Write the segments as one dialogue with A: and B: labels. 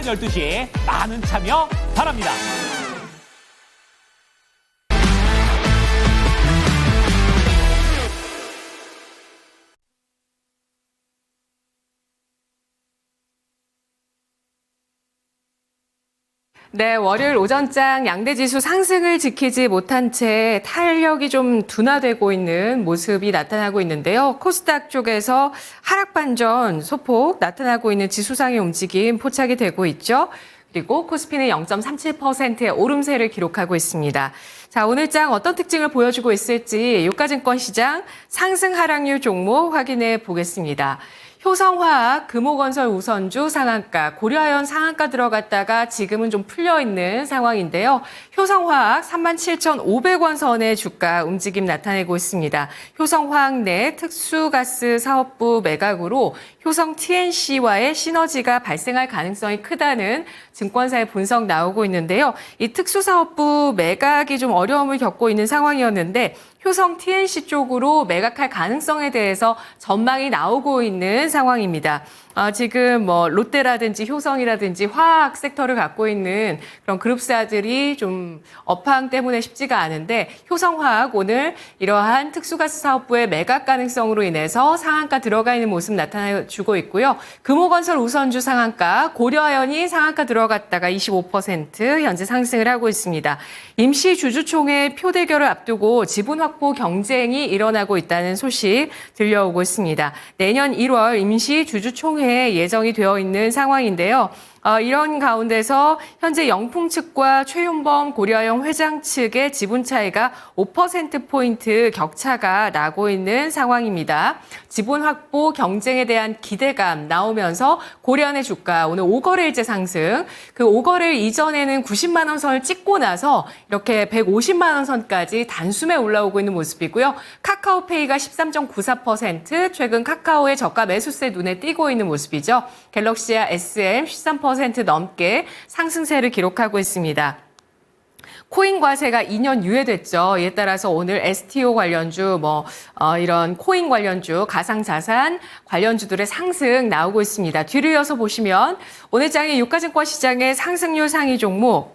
A: 12시 많은 참여 바랍니다.
B: 네, 월요일 오전장 양대지수 상승을 지키지 못한 채 탄력이 좀 둔화되고 있는 모습이 나타나고 있는데요. 코스닥 쪽에서 하락 반전 소폭 나타나고 있는 지수상의 움직임 포착이 되고 있죠. 그리고 코스피는 0.37%의 오름세를 기록하고 있습니다. 자, 오늘장 어떤 특징을 보여주고 있을지 유가증권 시장 상승 하락률 종목 확인해 보겠습니다. 효성화학, 금호건설 우선주 상한가, 고려아연 상한가 들어갔다가 지금은 좀 풀려있는 상황인데요. 효성화학 37,500원 선의 주가 움직임 나타내고 있습니다. 효성화학 내 특수가스 사업부 매각으로 효성 TNC와의 시너지가 발생할 가능성이 크다는 증권사의 분석 나오고 있는데요. 이 특수사업부 매각이 좀 어려움을 겪고 있는 상황이었는데 효성 TNC 쪽으로 매각할 가능성에 대해서 전망이 나오고 있는 상황입니다. 지금 뭐 롯데라든지 효성이라든지 화학 섹터를 갖고 있는 그런 그룹사들이 좀 업황 때문에 쉽지가 않은데 효성화학 오늘 이러한 특수가스 사업부의 매각 가능성으로 인해서 상한가 들어가 있는 모습 나타내주고 있고요. 금호건설 우선주 상한가, 고려아연이 상한가 들어갔다가 25% 현재 상승을 하고 있습니다. 임시 주주총회 표대결을 앞두고 지분 확보 경쟁이 일어나고 있다는 소식 들려오고 있습니다. 내년 1월 임시 주주총회 예정이 되어 있는 상황인데요. 이런 가운데서 현재 영풍 측과 최윤범 고려아연 회장 측의 지분 차이가 5%포인트 격차가 나고 있는 상황입니다. 지분 확보 경쟁에 대한 기대감 나오면서 고려아연의 주가 오늘 5거래일째 상승, 그 5거래일 이전에는 90만 원 선을 찍고 나서 이렇게 150만 원 선까지 단숨에 올라오고 있는 모습이고요. 카카오페이가 13.94%, 최근 카카오의 저가 매수세 눈에 띄고 있는 모습이죠. 갤럭시와 SM 13% 넘게 상승세를 기록하고 있습니다. 코인 과세가 2년 유예됐죠. 이에 따라서 오늘 STO 관련주, 이런 코인 관련주, 가상자산 관련주들의 상승 나오고 있습니다. 뒤를 이어서 보시면 오늘 장의 유가증권 시장의 상승률 상위 종목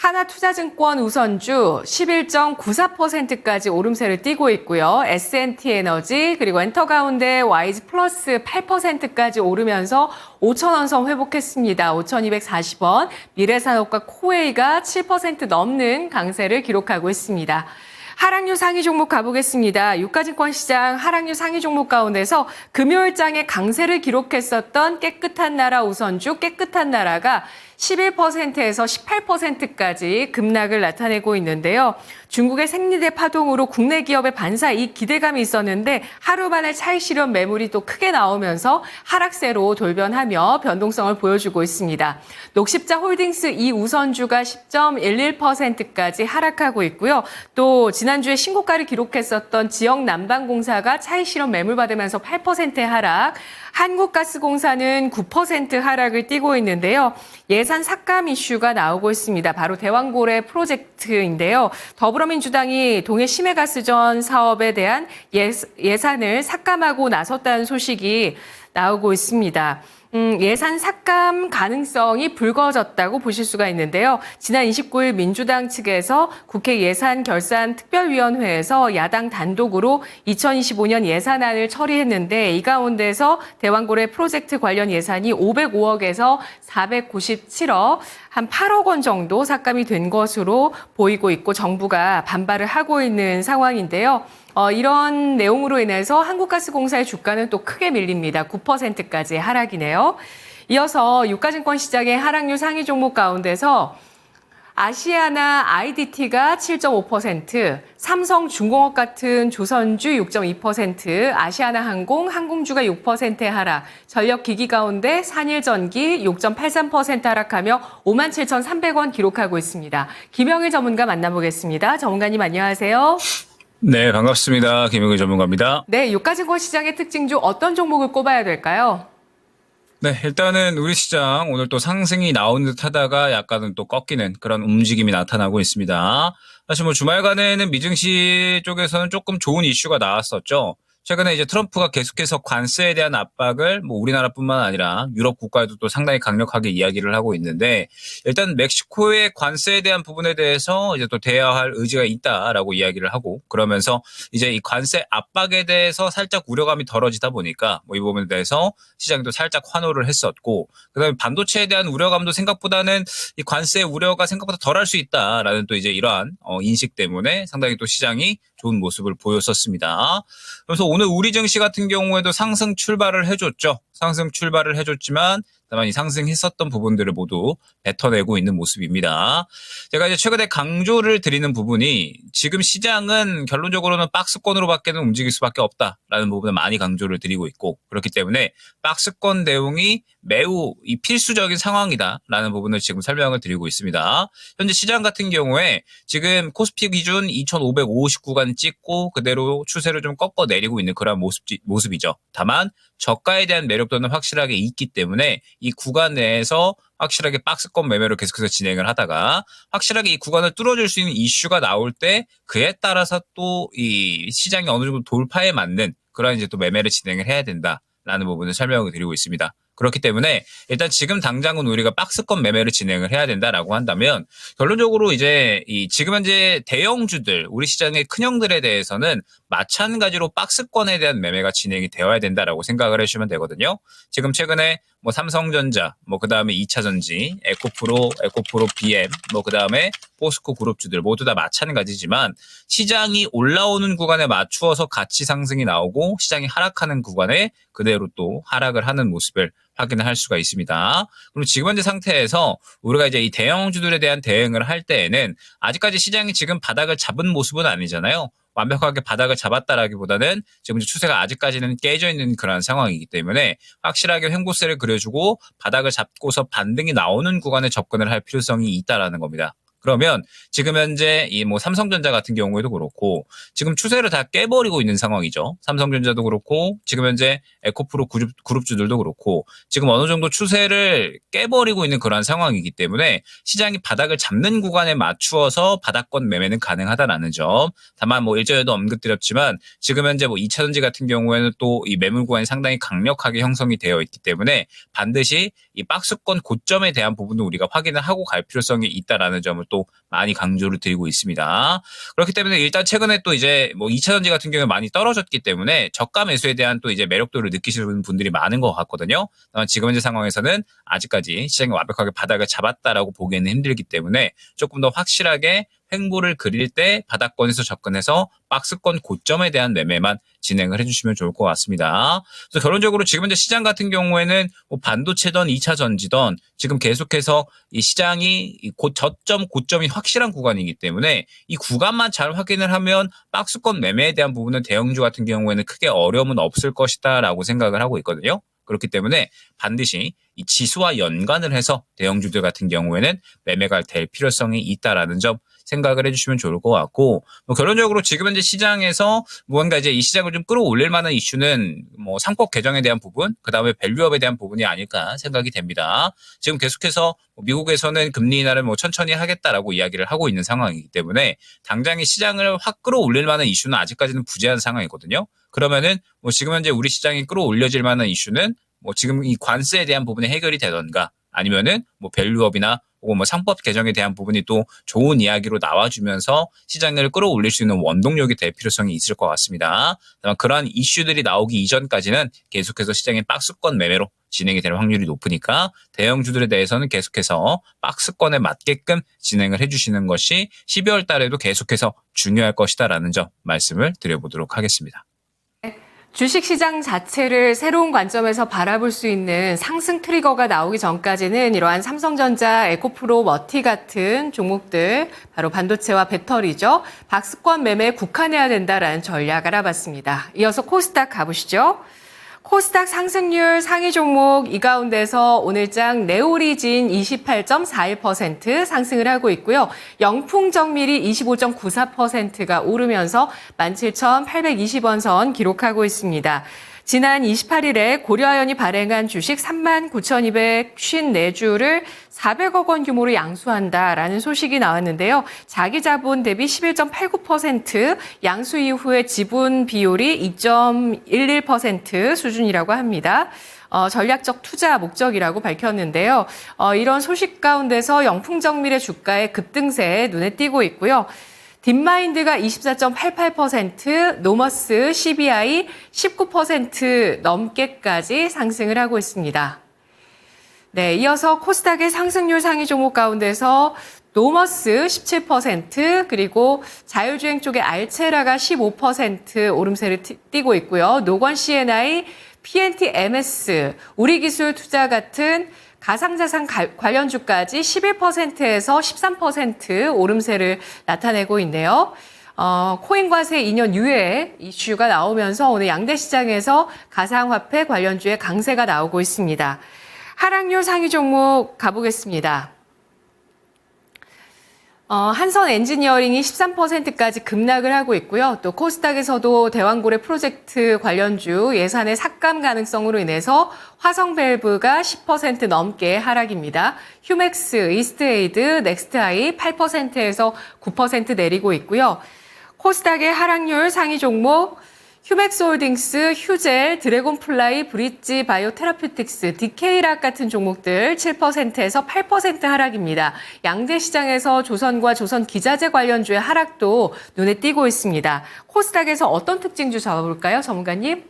B: 하나투자증권 우선주 11.94%까지 오름세를 띠고 있고요. S&T에너지 그리고 엔터가운데 와이즈 플러스 8%까지 오르면서 5,000원 선 회복했습니다. 5,240원. 미래산업과 코웨이가 7% 넘는 강세를 기록하고 있습니다. 하락률 상위 종목 가보겠습니다. 유가증권 시장 하락률 상위 종목 가운데서 금요일장에 강세를 기록했었던 깨끗한 나라 우선주 깨끗한 나라가 11%에서 18%까지 급락을 나타내고 있는데요. 중국의 생리대 파동으로 국내 기업의 반사이익 기대감이 있었는데 하루 만에 차익 실현 매물이 또 크게 나오면서 하락세로 돌변하며 변동성을 보여주고 있습니다. 녹십자 홀딩스 이 우선주가 10.11%까지 하락하고 있고요. 또 지난주에 신고가를 기록했었던 지역난방공사가 차익 실현 매물 받으면서 8%의 하락, 한국가스공사는 9% 하락을 띠고 있는데요. 예산 삭감 이슈가 나오고 있습니다. 바로 대왕고래 프로젝트인데요. 더불어민주당이 동해 심해가스전 사업에 대한 예산을 삭감하고 나섰다는 소식이 나오고 있습니다. 예산 삭감 가능성이 불거졌다고 보실 수가 있는데요. 지난 29일 민주당 측에서 국회 예산결산특별위원회에서 야당 단독으로 2025년 예산안을 처리했는데 이 가운데서 대왕고래 프로젝트 관련 예산이 505억에서 497억, 한 8억 원 정도 삭감이 된 것으로 보이고 있고 정부가 반발을 하고 있는 상황인데요. 이런 내용으로 인해서 한국가스공사의 주가는 또 크게 밀립니다. 9%까지 하락이네요. 이어서 유가증권 시장의 하락률 상위 종목 가운데서 아시아나 IDT가 7.5%, 삼성중공업 같은 조선주 6.2%, 아시아나항공, 항공주가 6%의 하락, 전력기기 가운데 산일전기 6.83% 하락하며 57,300원 기록하고 있습니다. 김영일 전문가 만나보겠습니다. 전문가님 안녕하세요.
C: 네, 반갑습니다. 김영일 전문가입니다.
B: 네, 유가증권 시장의 특징 중 어떤 종목을 꼽아야 될까요?
C: 네, 일단은 우리 시장 오늘 또 상승이 나온 듯 하다가 약간은 또 꺾이는 그런 움직임이 나타나고 있습니다. 사실 주말간에는 미증시 쪽에서는 조금 좋은 이슈가 나왔었죠. 최근에 이제 트럼프가 계속해서 관세에 대한 압박을 뭐 우리나라뿐만 아니라 유럽 국가에도 또 상당히 강력하게 이야기를 하고 있는데 일단 멕시코의 관세에 대한 부분에 대해서 이제 또 대화할 의지가 있다라고 이야기를 하고 그러면서 이제 이 관세 압박에 대해서 살짝 우려감이 덜어지다 보니까 뭐 이 부분에 대해서 시장도 살짝 환호를 했었고 그다음에 반도체에 대한 우려감도 생각보다는 이 관세 우려가 생각보다 덜할 수 있다라는 또 이제 이러한 인식 때문에 상당히 또 시장이 좋은 모습을 보였었습니다. 그래서 오늘 우리 증시 같은 경우에도 상승 출발을 해줬죠. 상승 출발을 해줬지만 다만 이 상승했었던 부분들을 모두 뱉어내고 있는 모습입니다. 제가 이제 최근에 강조를 드리는 부분이 지금 시장은 결론적으로는 박스권으로밖에는 움직일 수밖에 없다라는 부분을 많이 강조를 드리고 있고 그렇기 때문에 박스권 대응이 매우 이 필수적인 상황이다라는 부분을 지금 설명을 드리고 있습니다. 현재 시장 같은 경우에 지금 코스피 기준 2,550 구간 찍고 그대로 추세를 좀 꺾어 내리고 있는 그런 모습이죠. 다만 저가에 대한 매력도는 확실하게 있기 때문에 이 구간 내에서 확실하게 박스권 매매로 계속해서 진행을 하다가 확실하게 이 구간을 뚫어줄 수 있는 이슈가 나올 때 그에 따라서 또 이 시장이 어느 정도 돌파에 맞는 그런 이제 또 매매를 진행을 해야 된다라는 부분을 설명을 드리고 있습니다. 그렇기 때문에 일단 지금 당장은 우리가 박스권 매매를 진행을 해야 된다라고 한다면 결론적으로 이제 이 지금 현재 대형주들 우리 시장의 큰형들에 대해서는 마찬가지로 박스권에 대한 매매가 진행이 되어야 된다라고 생각을 해주시면 되거든요. 지금 최근에 뭐 삼성전자, 뭐 그다음에 2차전지, 에코프로 BM, 뭐 그다음에 포스코 그룹주들 모두 다 마찬가지지만 시장이 올라오는 구간에 맞추어서 같이 상승이 나오고 시장이 하락하는 구간에 그대로 또 하락을 하는 모습을 확인을 할 수가 있습니다. 그럼 지금 현재 상태에서 우리가 이제 이 대형주들에 대한 대응을 할 때에는 아직까지 시장이 지금 바닥을 잡은 모습은 아니잖아요. 완벽하게 바닥을 잡았다라기보다는 지금 추세가 아직까지는 깨져 있는 그런 상황이기 때문에 확실하게 횡보세를 그려주고 바닥을 잡고서 반등이 나오는 구간에 접근을 할 필요성이 있다라는 겁니다. 그러면 지금 현재 이 뭐 삼성전자 같은 경우에도 그렇고 지금 추세를 다 깨버리고 있는 상황이죠. 삼성전자도 그렇고 지금 현재 에코프로 그룹주들도 그렇고 지금 어느 정도 추세를 깨버리고 있는 그러한 상황이기 때문에 시장이 바닥을 잡는 구간에 맞추어서 바닥권 매매는 가능하다라는 점. 다만 뭐 일전에도 언급드렸지만 지금 현재 뭐 2차전지 같은 경우에는 또 이 매물 구간이 상당히 강력하게 형성이 되어 있기 때문에 반드시 이 박스권 고점에 대한 부분도 우리가 확인을 하고 갈 필요성이 있다라는 점을 또 많이 강조를 드리고 있습니다. 그렇기 때문에 일단 최근에 또 이제 뭐 2차전지 같은 경우에 많이 떨어졌기 때문에 저가 매수에 대한 또 이제 매력도를 느끼시는 분들이 많은 것 같거든요. 지금 현재 상황에서는 아직까지 시장이 완벽하게 바닥을 잡았다라고 보기에는 힘들기 때문에 조금 더 확실하게 횡보를 그릴 때 바닥권에서 접근해서 박스권 고점에 대한 매매만 진행을 해주시면 좋을 것 같습니다. 그래서 결론적으로 지금 현재 시장 같은 경우에는 뭐 반도체든 2차 전지든 지금 계속해서 이 시장이 저점 고점이 확실한 구간이기 때문에 이 구간만 잘 확인을 하면 박스권 매매에 대한 부분은 대형주 같은 경우에는 크게 어려움은 없을 것이다라고 생각을 하고 있거든요. 그렇기 때문에 반드시 이 지수와 연관을 해서 대형주들 같은 경우에는 매매가 될 필요성이 있다라는 점 생각을 해주시면 좋을 것 같고, 뭐 결론적으로 지금 현재 시장에서 뭔가 이제 이 시장을 좀 끌어올릴 만한 이슈는 뭐 상법 개정에 대한 부분, 그 다음에 밸류업에 대한 부분이 아닐까 생각이 됩니다. 지금 계속해서 미국에서는 금리 인하를 뭐 천천히 하겠다라고 이야기를 하고 있는 상황이기 때문에 당장의 시장을 확 끌어올릴 만한 이슈는 아직까지는 부재한 상황이거든요. 그러면은 뭐 지금 현재 우리 시장이 끌어올려질 만한 이슈는 뭐 지금 이 관세에 대한 부분이 해결이 되던가 아니면은 뭐 밸류업이나 혹은 뭐 상법 개정에 대한 부분이 또 좋은 이야기로 나와주면서 시장을 끌어올릴 수 있는 원동력이 될 필요성이 있을 것 같습니다. 다만 그러한 이슈들이 나오기 이전까지는 계속해서 시장의 박스권 매매로 진행이 될 확률이 높으니까 대형주들에 대해서는 계속해서 박스권에 맞게끔 진행을 해주시는 것이 12월 달에도 계속해서 중요할 것이다라는 점 말씀을 드려보도록 하겠습니다.
B: 주식시장 자체를 새로운 관점에서 바라볼 수 있는 상승 트리거가 나오기 전까지는 이러한 삼성전자, 에코프로, 머티 같은 종목들, 바로 반도체와 배터리죠. 박스권 매매에 국한해야 된다라는 전략 알아봤습니다. 이어서 코스닥 가보시죠. 코스닥 상승률 상위 종목 이 가운데서 오늘장 네오리진 28.41% 상승을 하고 있고요. 영풍정밀이 25.94%가 오르면서 17,820원 선 기록하고 있습니다. 지난 28일에 고려아연이 발행한 주식 39,254주를 400억 원 규모로 양수한다라는 소식이 나왔는데요. 자기 자본 대비 11.89%, 양수 이후의 지분 비율이 2.11% 수준이라고 합니다. 전략적 투자 목적이라고 밝혔는데요. 이런 소식 가운데서 영풍정밀의 주가의 급등세에 눈에 띄고 있고요. 딥마인드가 24.88%, 노머스, CBI 19% 넘게까지 상승을 하고 있습니다. 네, 이어서 코스닥의 상승률 상위 종목 가운데서 노머스 17%, 그리고 자율주행 쪽의 알체라가 15% 오름세를 띠고 있고요. 노건 C&I, PNT MS, 우리기술투자 같은 가상자산 관련주까지 11%에서 13% 오름세를 나타내고 있네요. 코인 과세 2년 유예 이슈가 나오면서 오늘 양대 시장에서 가상화폐 관련주의 강세가 나오고 있습니다. 하락률 상위 종목 가보겠습니다. 한선 엔지니어링이 13%까지 급락을 하고 있고요. 또 코스닥에서도 대왕고래 프로젝트 관련주 예산의 삭감 가능성으로 인해서 화성밸브가 10% 넘게 하락입니다. 휴맥스, 이스트에이드, 넥스트아이 8%에서 9% 내리고 있고요. 코스닥의 하락률 상위 종목 휴맥스홀딩스, 휴젤, 드래곤플라이, 브릿지 바이오테라퓨틱스, 디케이락 같은 종목들 7%에서 8% 하락입니다. 양대 시장에서 조선과 조선기자재 관련주의 하락도 눈에 띄고 있습니다. 코스닥에서 어떤 특징주 잡아볼까요, 전문가님?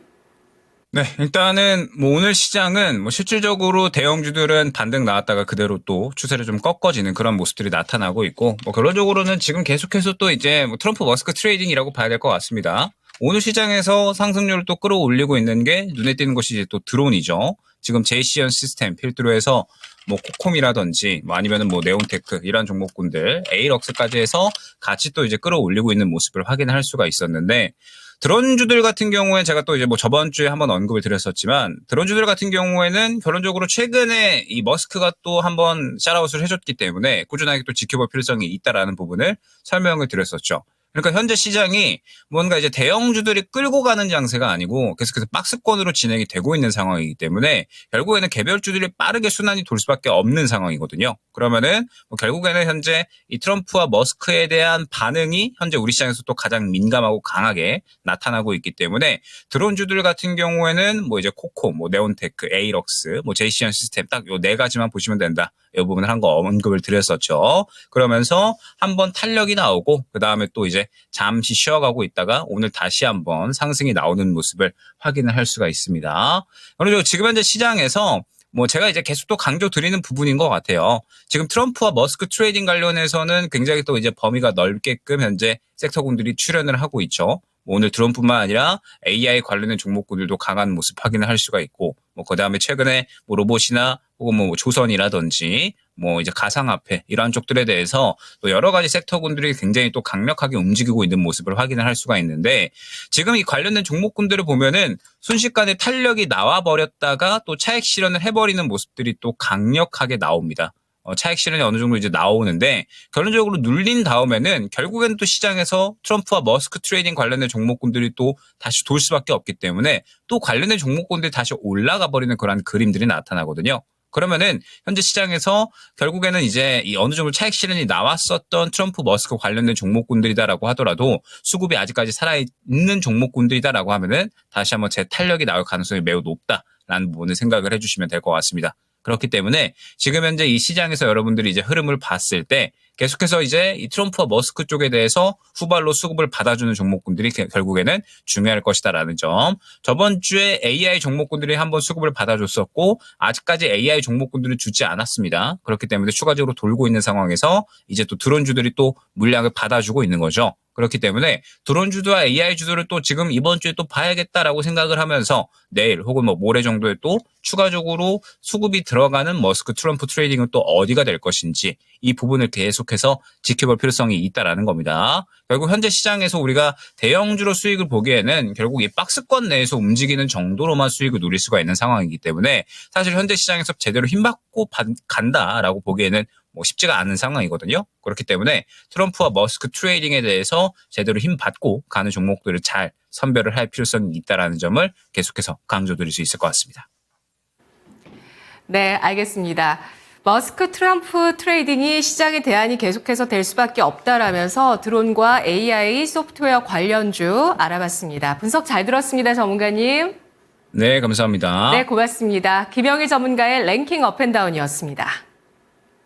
C: 네, 일단은 오늘 시장은 실질적으로 대형주들은 반등 나왔다가 그대로 또 추세를 좀 꺾어지는 그런 모습들이 나타나고 있고, 결론적으로는 지금 계속해서 또 이제 트럼프 머스크 트레이딩이라고 봐야 될 것 같습니다. 오늘 시장에서 상승률을 또 끌어올리고 있는 게 눈에 띄는 것이 이제 또 드론이죠. 지금 제이시언 시스템 필두로 해서 코콤이라든지 아니면은 네온테크 이런 종목군들, 에이럭스까지 해서 같이 또 이제 끌어올리고 있는 모습을 확인할 수가 있었는데, 드론주들 같은 경우에 제가 또 이제 저번 주에 한번 언급을 드렸었지만, 드론주들 같은 경우에는 결론적으로 최근에 이 머스크가 또 한번 샤라웃을 해줬기 때문에 꾸준하게 또 지켜볼 필요성이 있다라는 부분을 설명을 드렸었죠. 그러니까 현재 시장이 뭔가 이제 대형주들이 끌고 가는 장세가 아니고 계속해서 박스권으로 진행이 되고 있는 상황이기 때문에 결국에는 개별주들이 빠르게 순환이 돌 수밖에 없는 상황이거든요. 그러면은 결국에는 현재 이 트럼프와 머스크에 대한 반응이 현재 우리 시장에서 또 가장 민감하고 강하게 나타나고 있기 때문에 드론주들 같은 경우에는 이제 코코, 네온테크, 에이럭스, 제이시언 시스템 딱 요 네 가지만 보시면 된다. 이 부분을 한 거 언급을 드렸었죠. 그러면서 한번 탄력이 나오고 그 다음에 또 이제 잠시 쉬어가고 있다가 오늘 다시 한번 상승이 나오는 모습을 확인을 할 수가 있습니다. 그리고 지금 현재 시장에서 제가 이제 계속 또 강조 드리는 부분인 것 같아요. 지금 트럼프와 머스크 트레이딩 관련해서는 굉장히 또 이제 범위가 넓게끔 현재 섹터군들이 출연을 하고 있죠. 오늘 드론뿐만 아니라 AI 관련된 종목군들도 강한 모습 확인을 할 수가 있고, 그 다음에 최근에 로봇이나 혹은 조선이라든지 이제 가상화폐 이러한 쪽들에 대해서 또 여러 가지 섹터군들이 굉장히 또 강력하게 움직이고 있는 모습을 확인을 할 수가 있는데, 지금 이 관련된 종목군들을 보면은 순식간에 탄력이 나와버렸다가 또 차익 실현을 해버리는 모습들이 또 강력하게 나옵니다. 차익 실현이 어느 정도 이제 나오는데, 결론적으로 눌린 다음에는 결국에는 또 시장에서 트럼프와 머스크 트레이딩 관련된 종목군들이 또 다시 돌 수밖에 없기 때문에 또 관련된 종목군들이 다시 올라가 버리는 그런 그림들이 나타나거든요. 그러면은 현재 시장에서 결국에는 이제 이 어느 정도 차익 실현이 나왔었던 트럼프 머스크 관련된 종목군들이다라고 하더라도 수급이 아직까지 살아있는 종목군들이다라고 하면은 다시 한번 재탄력이 나올 가능성이 매우 높다라는 부분을 생각을 해주시면 될 것 같습니다. 그렇기 때문에 지금 현재 이 시장에서 여러분들이 이제 흐름을 봤을 때 계속해서 이제 이 트럼프와 머스크 쪽에 대해서 후발로 수급을 받아주는 종목군들이 결국에는 중요할 것이다라는 점. 저번 주에 AI 종목군들이 한번 수급을 받아줬었고 아직까지 AI 종목군들을 주지 않았습니다. 그렇기 때문에 추가적으로 돌고 있는 상황에서 이제 또 드론주들이 또 물량을 받아주고 있는 거죠. 그렇기 때문에 드론주와 AI주들을 또 지금 이번 주에 또 봐야겠다라고 생각을 하면서 내일 혹은 모레 정도에 또 추가적으로 수급이 들어가는 머스크 트럼프 트레이딩은 또 어디가 될 것인지 이 부분을 계속해서 지켜볼 필요성이 있다라는 겁니다. 결국 현재 시장에서 우리가 대형주로 수익을 보기에는 결국 이 박스권 내에서 움직이는 정도로만 수익을 누릴 수가 있는 상황이기 때문에 사실 현재 시장에서 제대로 힘받고 간다라고 보기에는 쉽지가 않은 상황이거든요. 그렇기 때문에 트럼프와 머스크 트레이딩에 대해서 제대로 힘 받고 가는 종목들을 잘 선별을 할 필요성이 있다라는 점을 계속해서 강조드릴 수 있을 것 같습니다.
B: 네, 알겠습니다. 머스크 트럼프 트레이딩이 시장의 대안이 계속해서 될 수밖에 없다라면서 드론과 AI 소프트웨어 관련주 알아봤습니다. 분석 잘 들었습니다, 전문가님.
C: 네, 감사합니다.
B: 네, 고맙습니다. 김영일 전문가의 랭킹 업앤다운이었습니다.